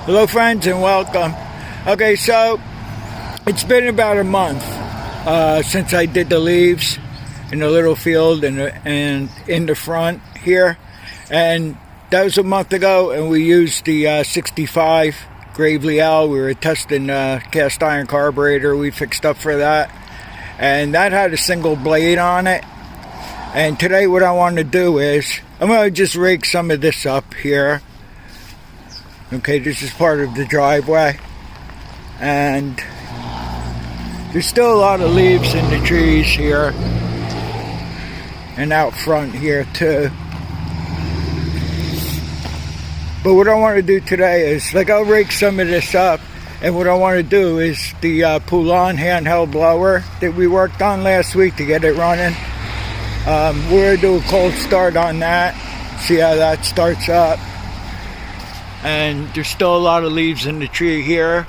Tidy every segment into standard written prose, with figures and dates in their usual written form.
Hello friends and welcome. Okay, so it's been about a month since I did the leaves in the little field and in the front here, and that was a month ago, and we used the 65 Gravelys L. We were testing cast iron carburetor we fixed up for that, and that had a single blade on it. And today what I want to do is I'm going to just rake some of this up here. Okay, this is part of the driveway, and there's still a lot of leaves in the trees here and out front here too. But what I want to do today is, like, I'll rake some of this up, and what I want to do is the pull-on handheld blower that we worked on last week to get it running. We're going to do a cold start on that, see how that starts up. And there's still a lot of leaves in the tree here.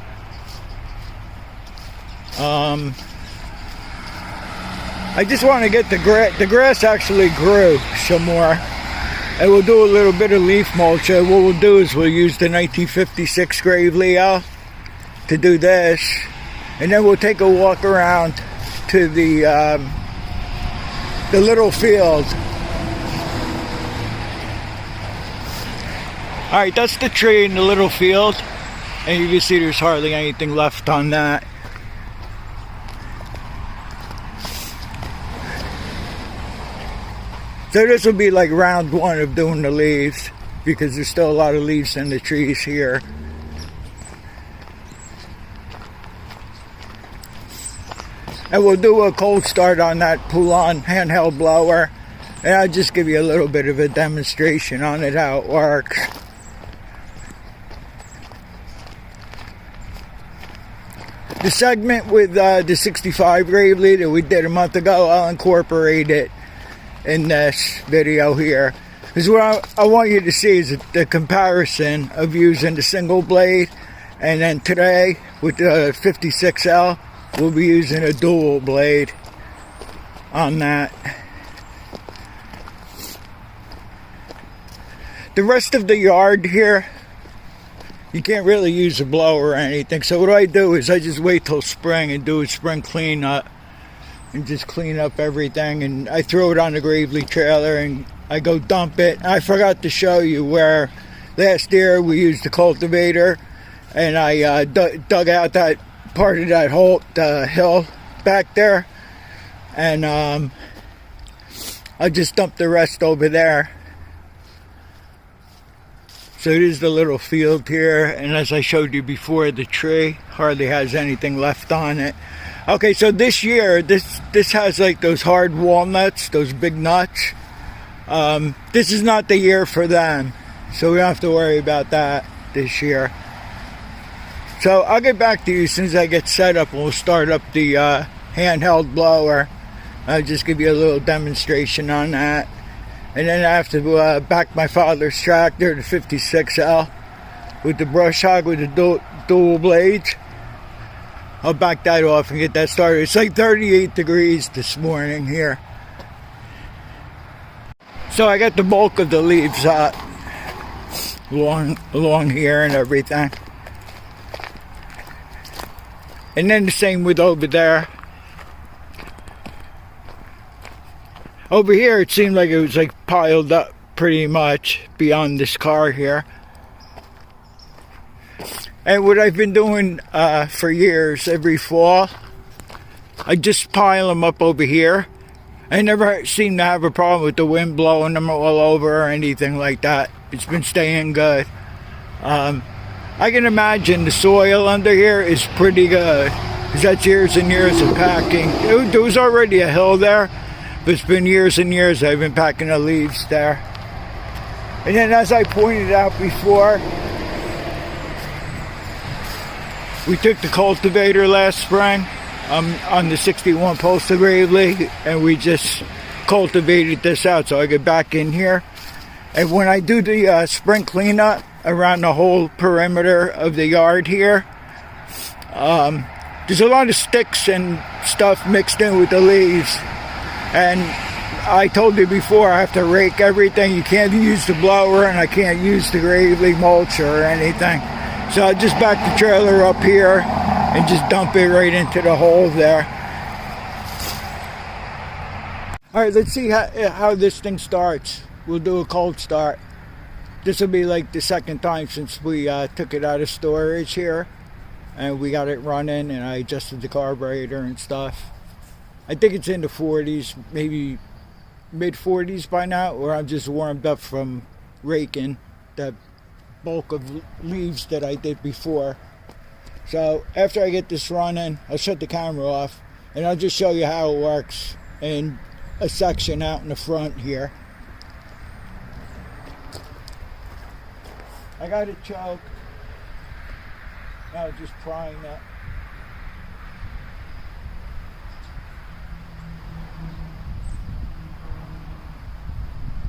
I just want to get the grass actually grew some more. And we'll do a little bit of leaf mulch. What we'll do is we'll use the 1956 Gravelys L to do this. And then we'll take a walk around to the little field. Alright, that's the tree in the little field, and you can see there's hardly anything left on that. So this will be like round one of doing the leaves, because there's still a lot of leaves in the trees here. And we'll do a cold start on that pull-on handheld blower, and I'll just give you a little bit of a demonstration on it, how it works. The segment with the 65 Gravelys that we did a month ago, I'll incorporate it in this video here. Because what I want you to see is the comparison of using the single blade, and then today with the 56L, we'll be using a dual blade on that. The rest of the yard here, you can't really use a blower or anything. So what I do is I just wait till spring and do a spring cleanup and just clean up everything. And I throw it on the Gravelys trailer and I go dump it. I forgot to show you where last year we used the cultivator, and I dug out that part of that whole hill back there, and I just dumped the rest over there. So it is the little field here, and as I showed you before, the tree hardly has anything left on it. Okay, so this year, this has like those hard walnuts, those big nuts. This is not the year for them, so we don't have to worry about that this year. So I'll get back to you as soon as I get set up, and we'll start up the handheld blower. I'll just give you a little demonstration on that. And then I have to back my father's tractor, the 56L, with the brush hog with the dual blades. I'll back that off and get that started. It's like 38 degrees this morning here. So I got the bulk of the leaves up along here and everything. And then the same with over there. Over here, it seemed like it was like piled up pretty much beyond this car here. And what I've been doing for years, every fall, I just pile them up over here. I never seem to have a problem with the wind blowing them all over or anything like that. It's been staying good. I can imagine the soil under here is pretty good, because that's years and years of packing. There was already a hill there, but it's been years and years I've been packing the leaves there. And then, as I pointed out before, we took the cultivator last spring on the 61 Pulse of Gravelys, and we just cultivated this out so I get back in here. And when I do the spring cleanup around the whole perimeter of the yard here, there's a lot of sticks and stuff mixed in with the leaves. And I told you before, I have to rake everything. You can't use the blower, and I can't use the Gravelys mulcher or anything. So I'll just back the trailer up here and just dump it right into the hole there. Alright, let's see how this thing starts. We'll do a cold start. This will be like the second time since we took it out of storage here. And we got it running and I adjusted the carburetor and stuff. I think it's in the 40s, maybe mid 40s by now, or I'm just warmed up from raking the bulk of leaves that I did before. So after I get this running, I'll shut the camera off and I'll just show you how it works in a section out in the front here. I got it choked. Now just prying that.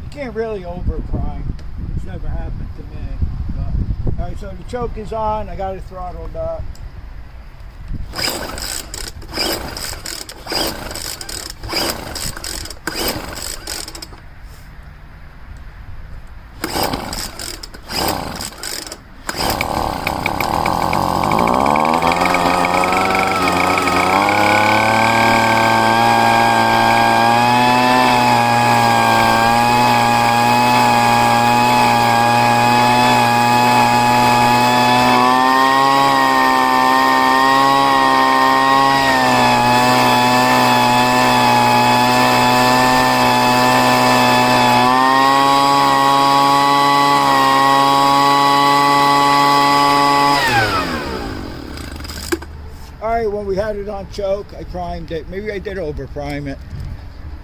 You can't really over pry. It's never happened to me. But, alright, so the choke is on. I got it throttled up. When we had it on choke, I primed it. Maybe I did over prime it.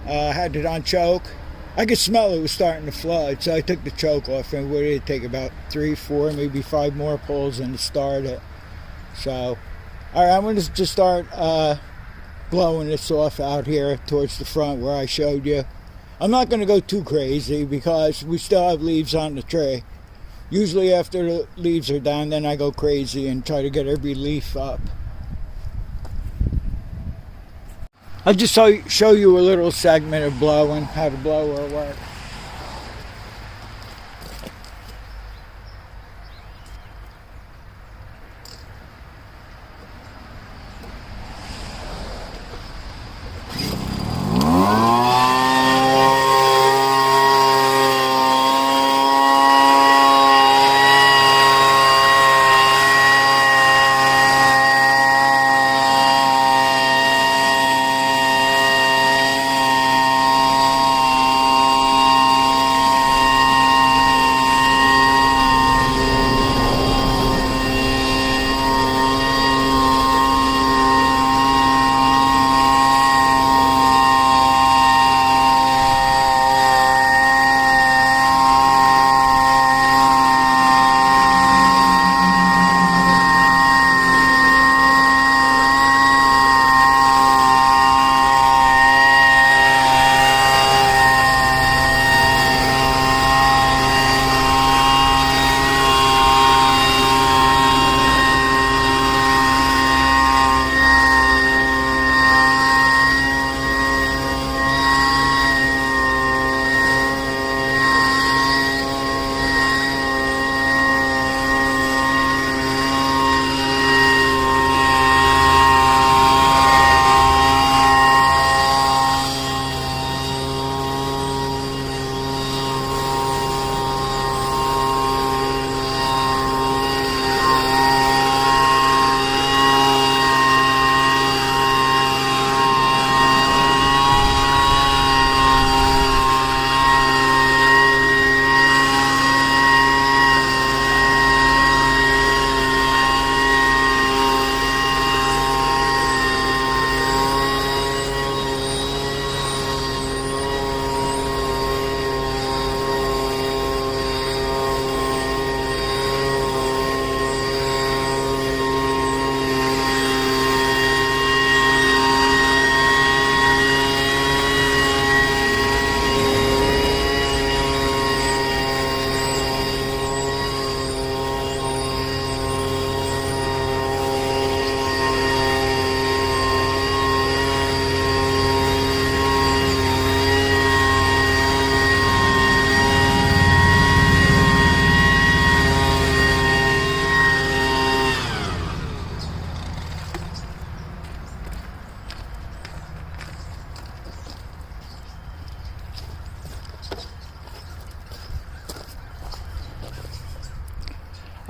Had it on choke. I could smell it was starting to flood, so I took the choke off, and what did it take? About 3, 4, maybe 5 more pulls and to start it. So, alright, I'm going to just start blowing this off out here towards the front where I showed you. I'm not going to go too crazy because we still have leaves on the tree. Usually after the leaves are down, then I go crazy and try to get every leaf up. I'll just show you a little segment of blowing, how the blower works.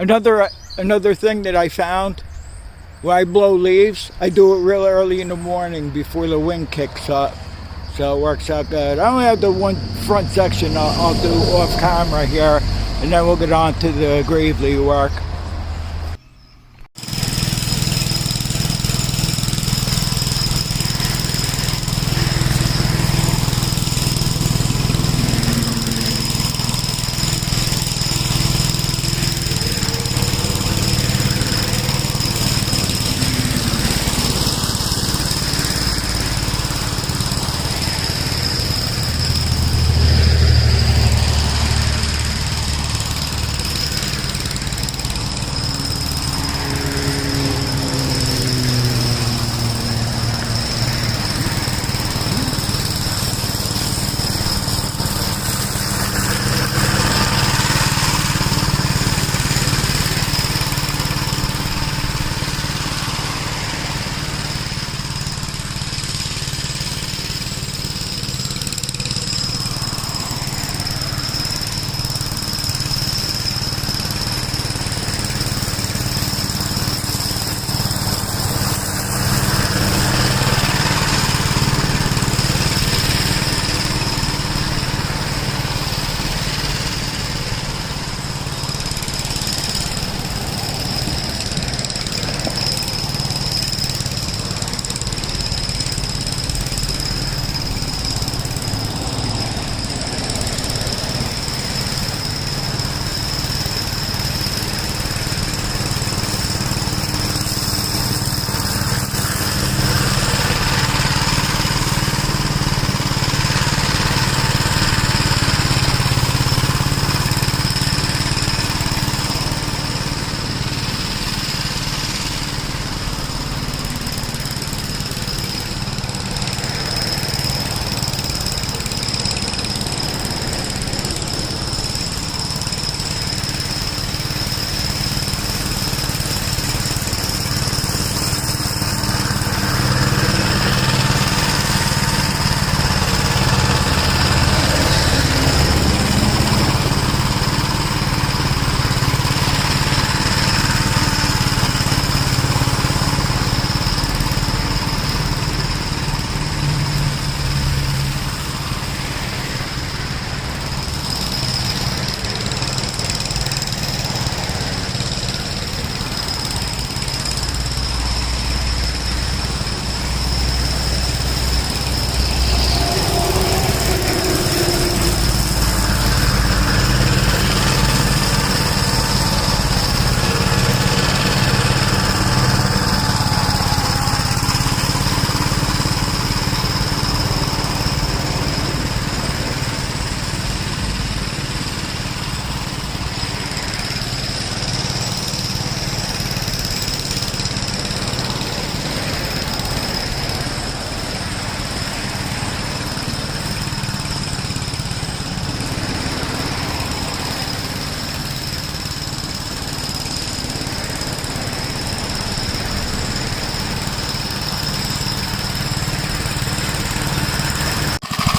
Another thing that I found, when I blow leaves, I do it real early in the morning before the wind kicks up. So it works out good. I only have the one front section I'll do off camera here, and then we'll get on to the Gravelys work.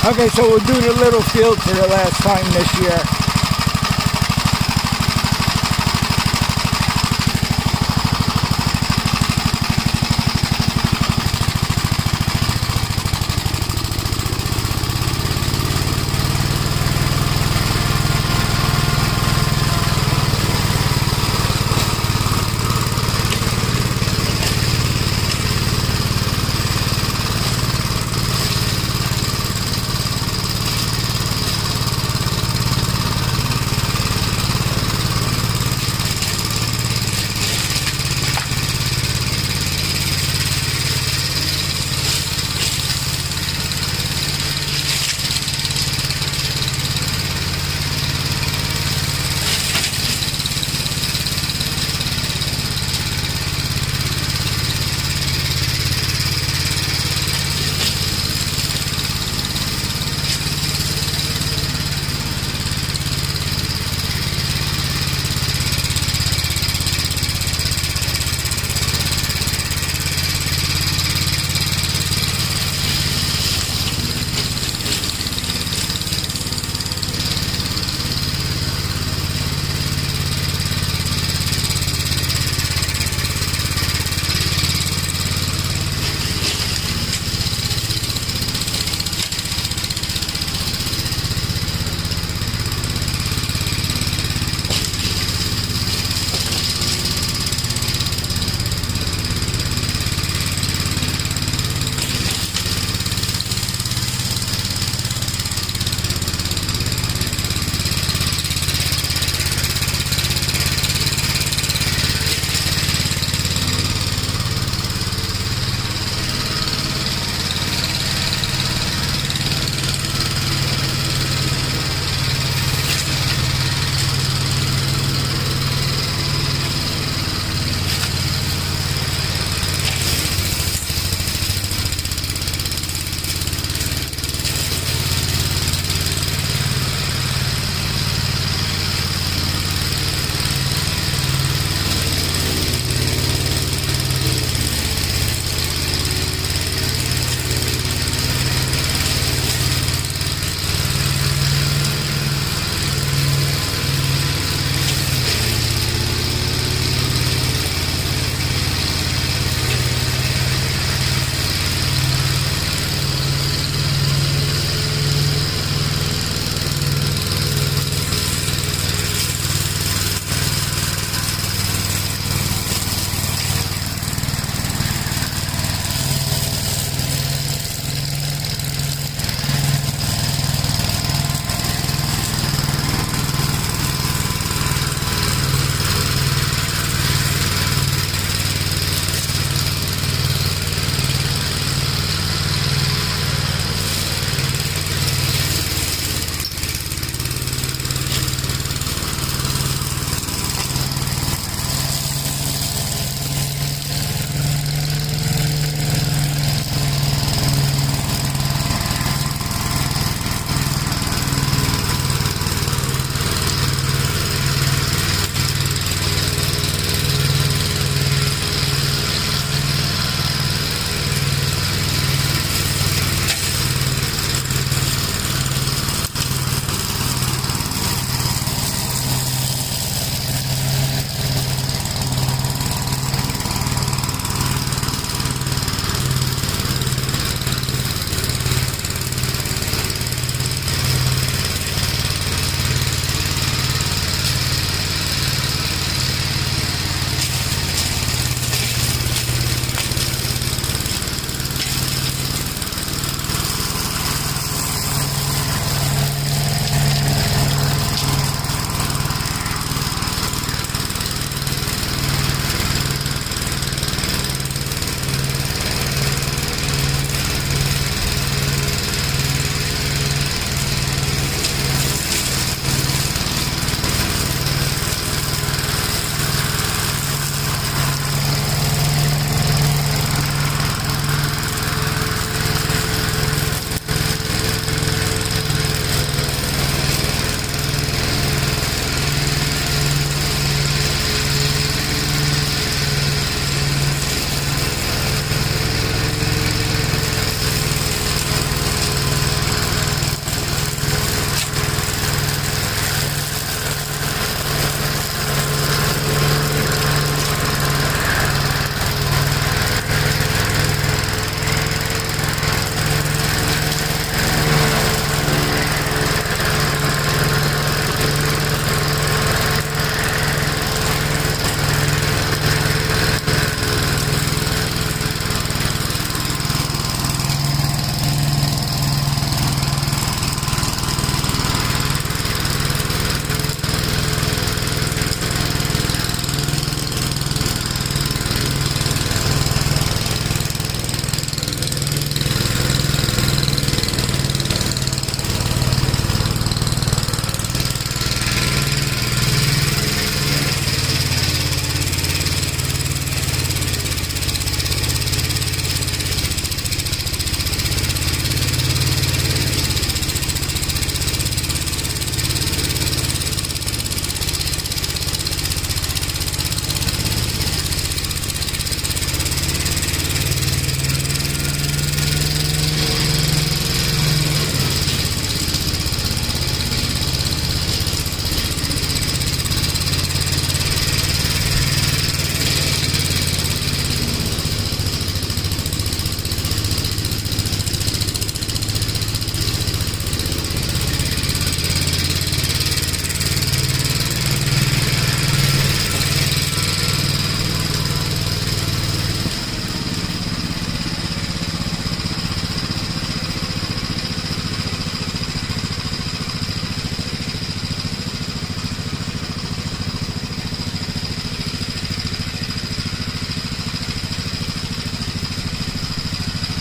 Okay, so we're doing a little field for the last time this year.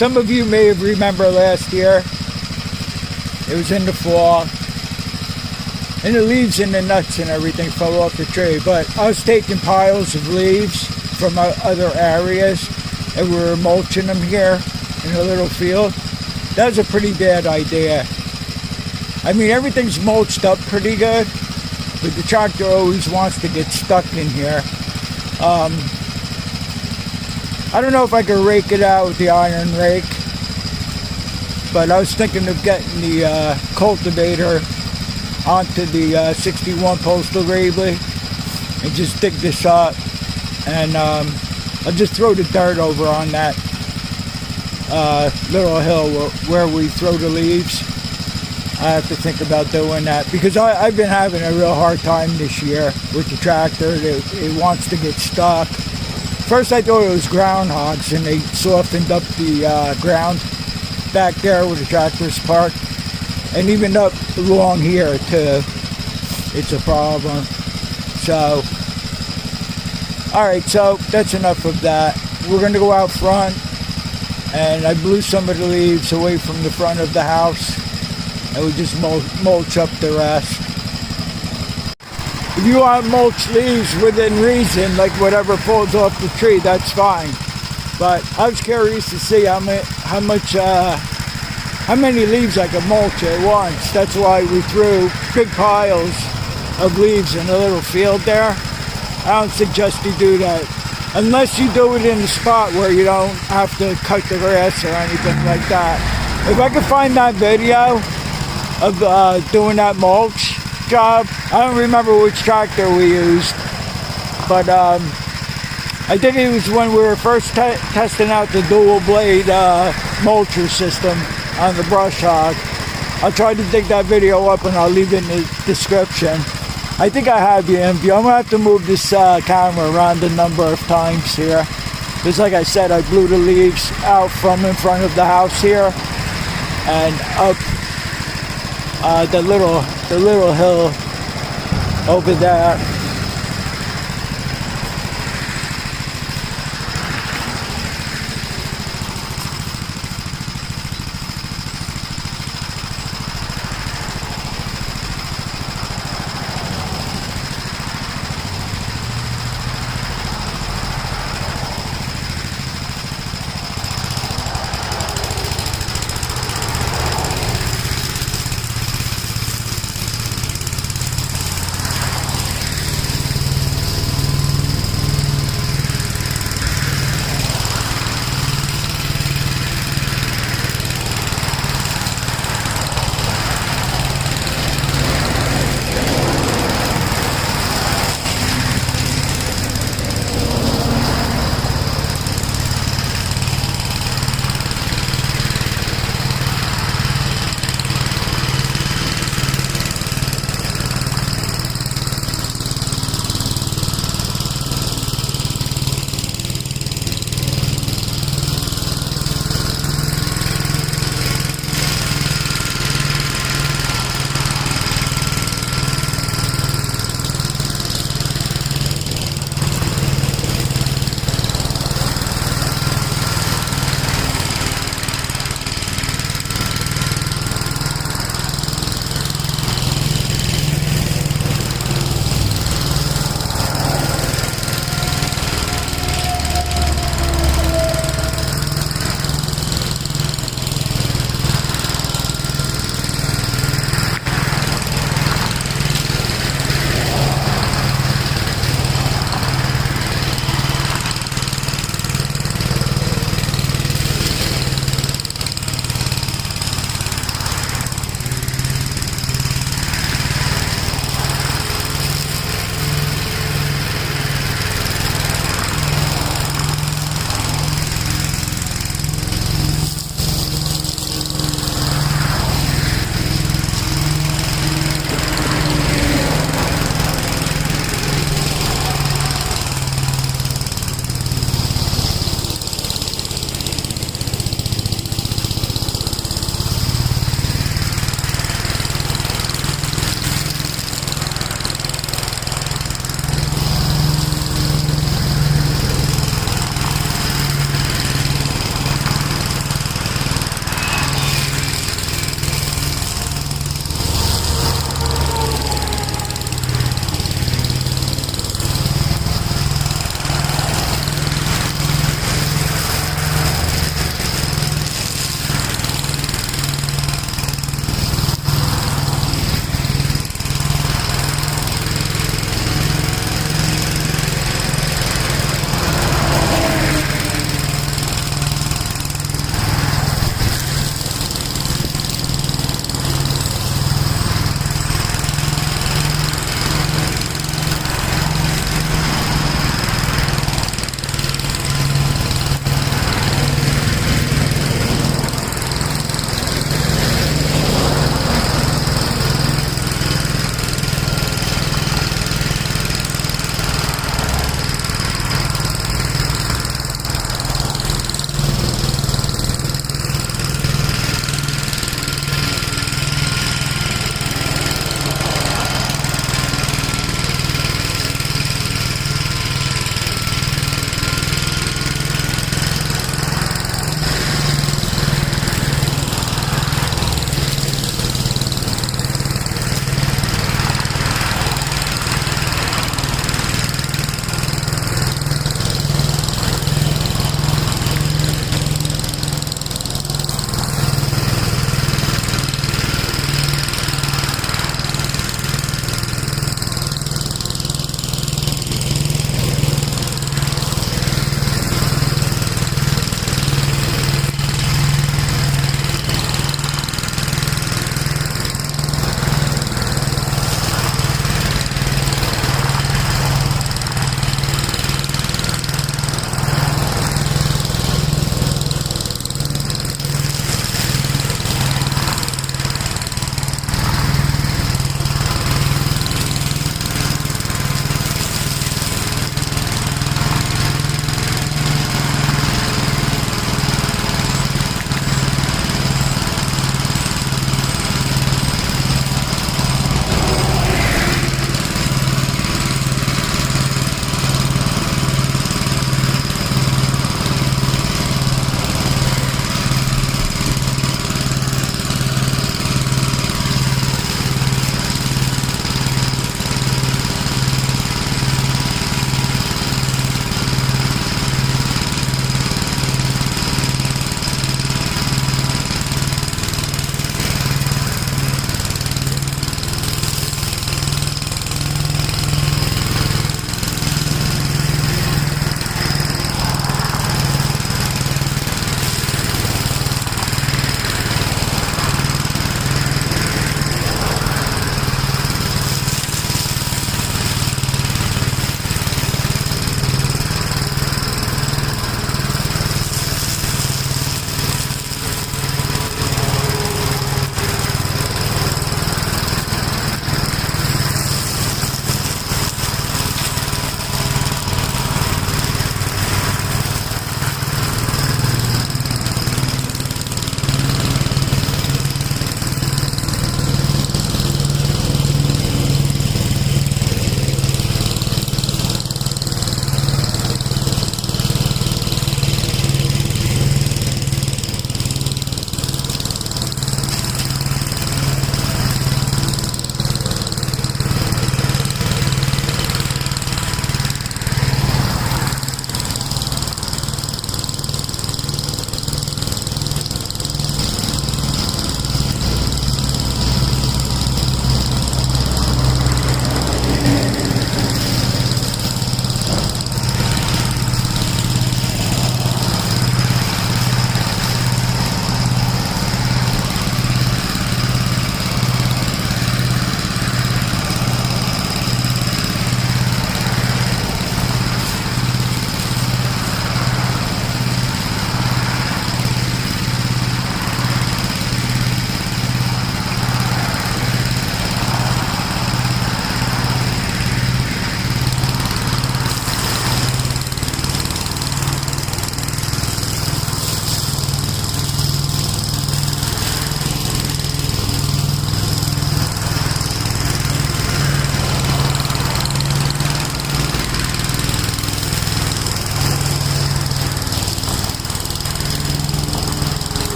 some of you may have remember last year. It was in the fall, and the leaves and the nuts and everything fell off the tree. But I was taking piles of leaves from other areas, and we were mulching them here in a little field. That was a pretty bad idea. I mean, everything's mulched up pretty good, but the tractor always wants to get stuck in here. I don't know if I could rake it out with the iron rake, but I was thinking of getting the cultivator onto the 61 Postal Gravely and just dig this up, and I'll just throw the dirt over on that little hill where we throw the leaves. I have to think about doing that because I've been having a real hard time this year with the tractor. It wants to get stuck. First I thought it was groundhogs, and they softened up the ground back there where the tractor's parked, and even up along here too. It's a problem. So, alright, so that's enough of that. We're going to go out front, and I blew some of the leaves away from the front of the house, and we just mulch up the rest. If you want mulch leaves within reason, like whatever falls off the tree, that's fine. But I was curious to see how many leaves I could mulch at once. That's why we threw big piles of leaves in a little field there. I don't suggest you do that unless you do it in a spot where you don't have to cut the grass or anything like that. If I could find that video of doing that mulch job, I don't remember which tractor we used, but I think it was when we were first testing out the dual blade mulcher system on the brush hog. I'll try to dig that video up and I'll leave it in the description. I think I have you in view. I'm going to have to move this camera around a number of times here, because like I said, I blew the leaves out from in front of the house here and up the little hill over there.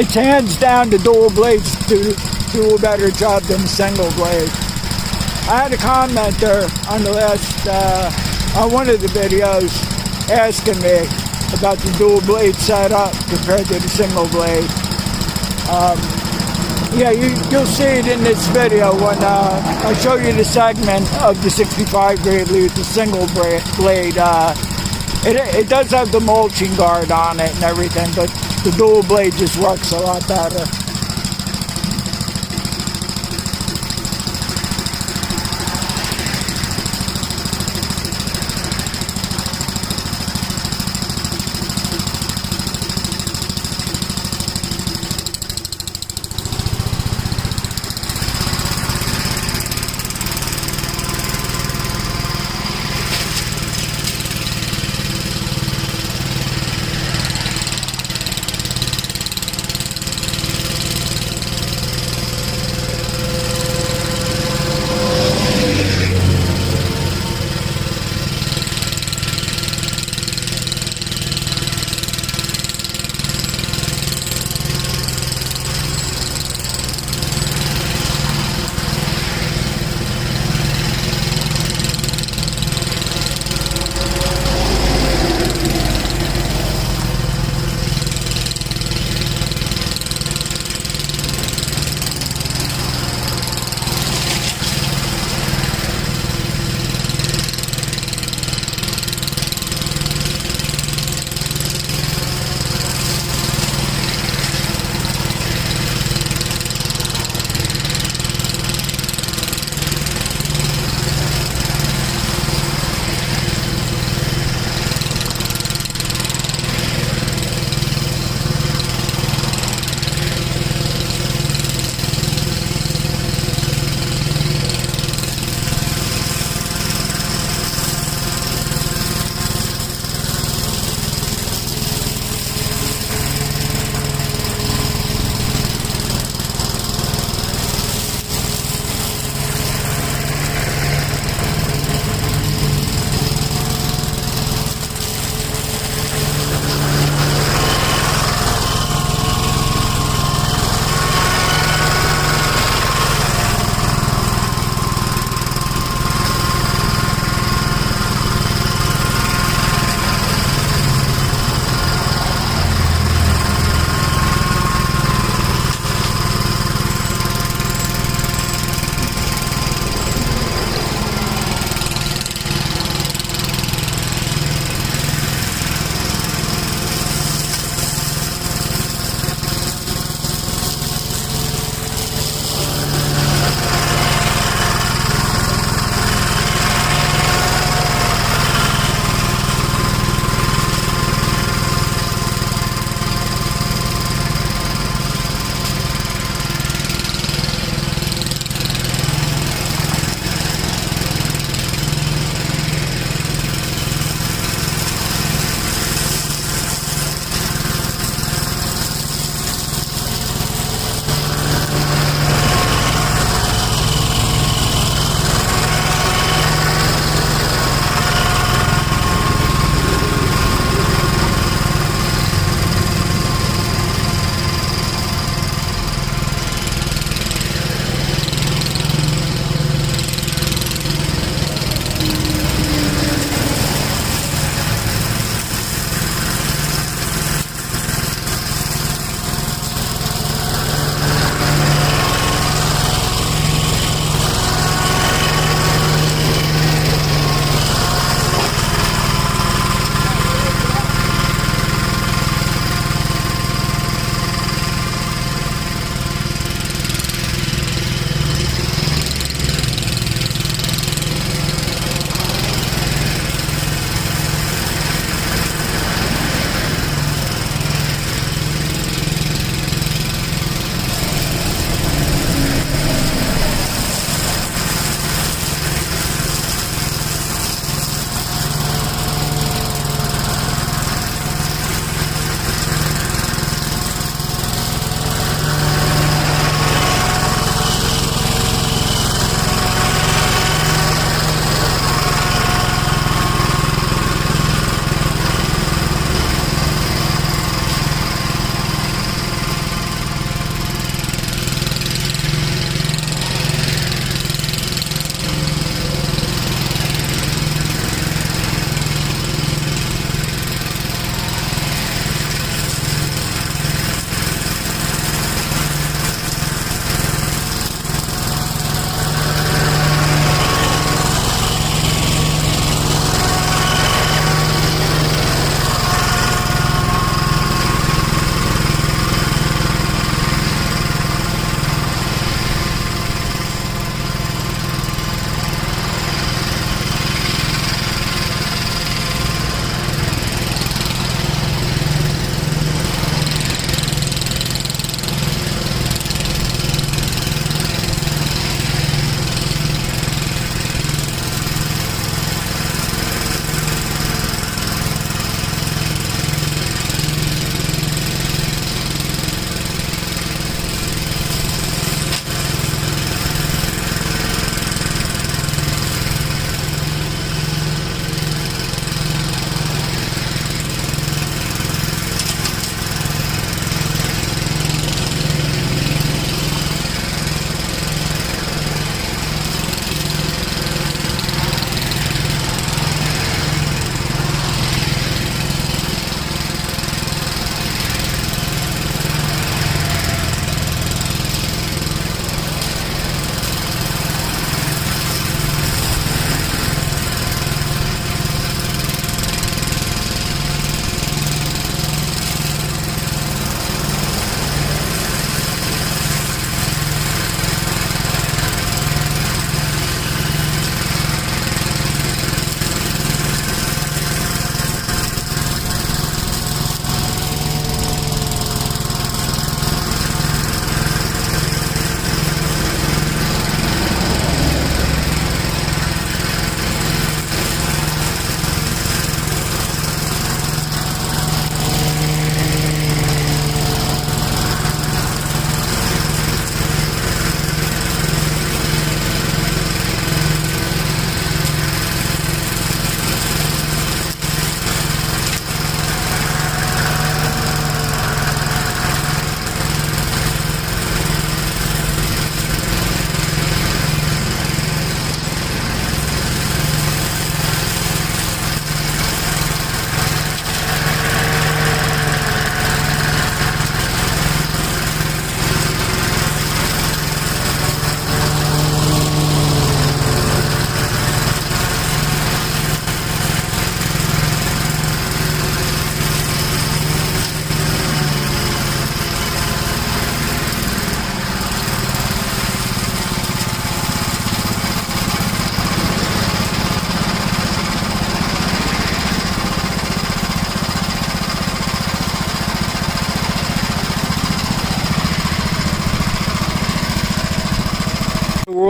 it's hands down the dual blades do a better job than the single blade. I had a commenter on the last, on one of the videos asking me about the dual blade setup compared to the single blade. Yeah, you'll see it in this video when I show you the segment of the 65 Gravelys with the single blade. It does have the mulching guard on it and everything, but the dual blade just works a lot better.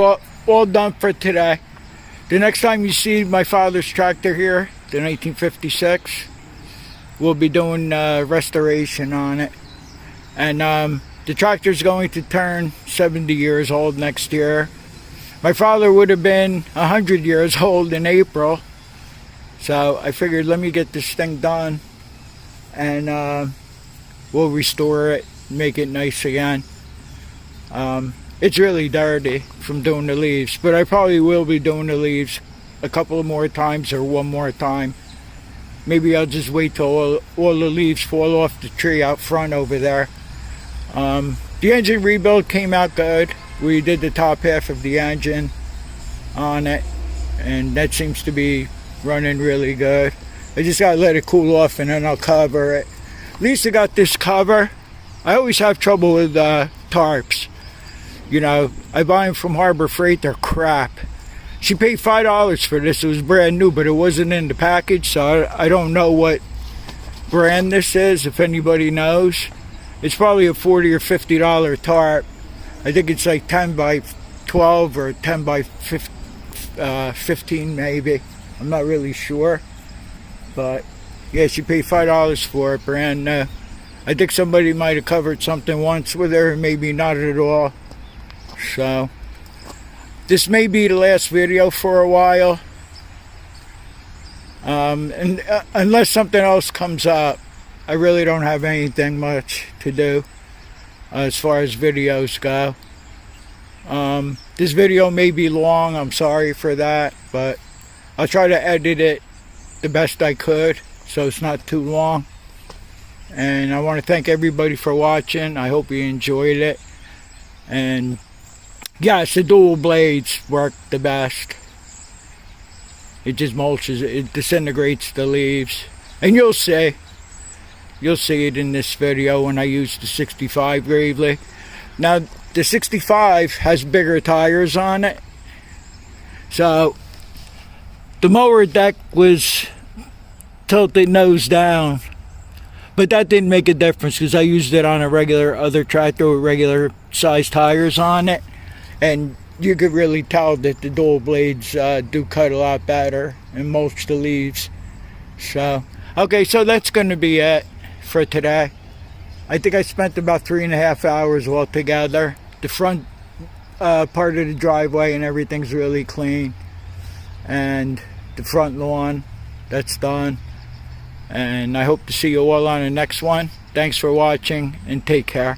all done for today. The next time you see my father's tractor here, the 1956, we'll be doing restoration on it. And the tractor's going to turn 70 years old next year. My father would have been 100 years old in April. So I figured, let me get this thing done, and we'll restore it, make it nice again. It's really dirty from doing the leaves, but I probably will be doing the leaves a couple of more times, or one more time. Maybe I'll just wait till all the leaves fall off the tree out front over there. The engine rebuild came out good. We did the top half of the engine on it, and that seems to be running really good. I just gotta let it cool off, and then I'll cover it. At least I got this cover. I always have trouble with tarps. You know, I buy them from Harbor Freight. They're crap. She paid $5 for this. It was brand new, but it wasn't in the package, so I don't know what brand this is, if anybody knows. It's probably a $40 or $50 tarp. I think it's like 10 by 12 or 10 by 15 maybe. I'm not really sure. But yeah, she paid $5 for it, brand new. I think somebody might have covered something once with her, maybe not at all. So this may be the last video for a while, and unless something else comes up, I really don't have anything much to do as far as videos go. This video may be long, I'm sorry for that, but I'll try to edit it the best I could so it's not too long. And I want to thank everybody for watching. I hope you enjoyed it. And yes, the dual blades work the best. It just mulches, it disintegrates the leaves. And you'll see it in this video when I use the 65 Gravelys. Now the 65 has bigger tires on it, so the mower deck was tilted nose down, but that didn't make a difference because I used it on a regular other tractor with regular size tires on it, and you could really tell that the dual blades do cut a lot better and mulch the leaves. So okay, so that's going to be it for today. I think I spent about 3.5 hours altogether. The front part of the driveway and everything's really clean, and the front lawn, that's done. And I hope to see you all on the next one. Thanks for watching, and take care.